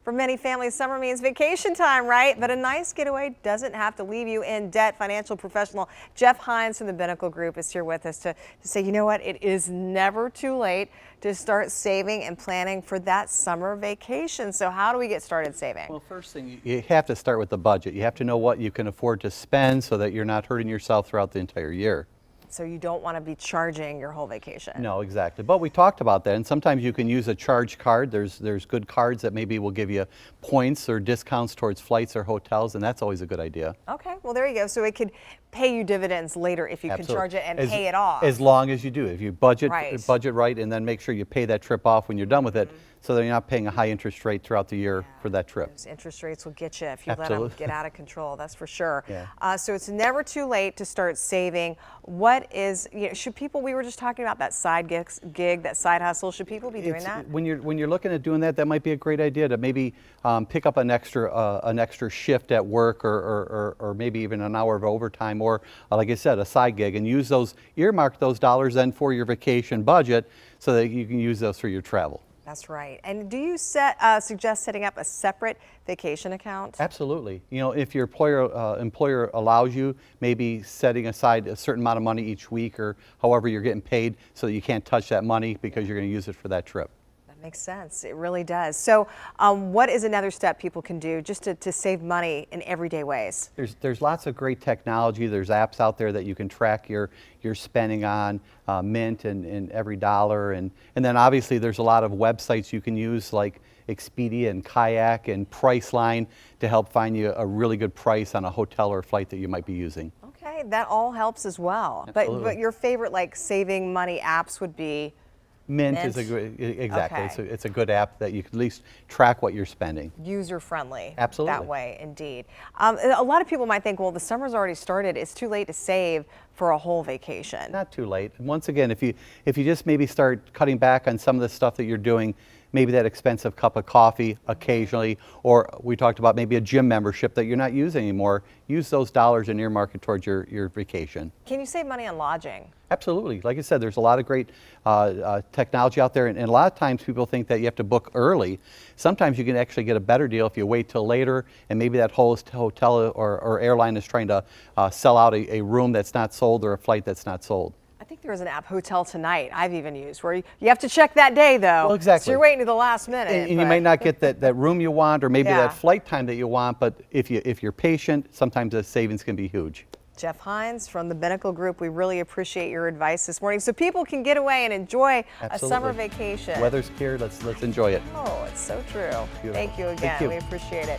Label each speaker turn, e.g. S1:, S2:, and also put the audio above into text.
S1: For many families, summer means vacation time, right? But a nice getaway doesn't have to leave you in debt. Financial professional Jeff Hines from the Binnacle Group is here with us to say, you know what, it is never too late to start saving and planning for that summer vacation. So how do we get started saving?
S2: Well, first thing, you have to start with the budget. You have to know what you can afford to spend so that you're not hurting yourself throughout the entire year.
S1: So you don't want to be charging your whole vacation.
S2: No, exactly. But we talked about that, and sometimes you can use a charge card. There's good cards that maybe will give you points or discounts towards flights or hotels, and that's always a good idea.
S1: Okay, well there you go. So it could pay you dividends later if you can charge it and pay it off.
S2: As long as you do. If you budget
S1: right,
S2: and then make sure you pay that trip off when you're done with it, so that you're not paying a high interest rate throughout the year for that trip.
S1: Those interest rates will get you if you let them get out of control, that's for sure. So it's never too late to start saving. What is, should people, we were just talking about that side gig, that side hustle, should people be doing that?
S2: When you're looking at doing that, that might be a great idea to maybe pick up an extra shift at work or maybe even an hour of overtime or, like I said, a side gig, and earmark those dollars then for your vacation budget so that you can use those for your travel.
S1: That's right. And do you suggest setting up a separate vacation account?
S2: Absolutely. If your employer allows you, maybe setting aside a certain amount of money each week or however you're getting paid so that you can't touch that money because you're going to use it for that trip.
S1: That makes sense. It really does. So what is another step people can do just to save money in everyday ways?
S2: There's lots of great technology. There's apps out there that you can track your spending on, Mint and every dollar. And then obviously there's a lot of websites you can use like Expedia and Kayak and Priceline to help find you a really good price on a hotel or flight that you might be using.
S1: Okay, that all helps as well. But your favorite saving money apps would be?
S2: Mint is a good, exactly. Okay. It's a good app that you can at least track what you're spending.
S1: User friendly.
S2: Absolutely.
S1: That way, indeed. A lot of people might think, well, the summer's already started. It's too late to save for a whole vacation.
S2: Not too late. And once again, if you just maybe start cutting back on some of the stuff that you're doing, maybe that expensive cup of coffee occasionally, or we talked about maybe a gym membership that you're not using anymore, use those dollars and earmark it towards your vacation.
S1: Can you save money on lodging?
S2: Absolutely. Like I said, there's a lot of great technology out there, and a lot of times people think that you have to book early. Sometimes you can actually get a better deal if you wait till later, and maybe that hotel or airline is trying to sell out a room that's not sold or a flight that's not sold.
S1: I think there was an app, Hotel Tonight, I've even used, where you have to check that day, though.
S2: Well, exactly.
S1: So you're waiting to the last minute.
S2: And you might not get that room you want or maybe that flight time that you want, but if you're patient, sometimes the savings can be huge.
S1: Jeff Hines from the Binnacle Group, we really appreciate your advice this morning so people can get away and enjoy a summer vacation.
S2: Weather's here, let's enjoy it.
S1: Oh, it's so true.
S2: Beautiful.
S1: Thank you again.
S2: Thank you.
S1: We appreciate it.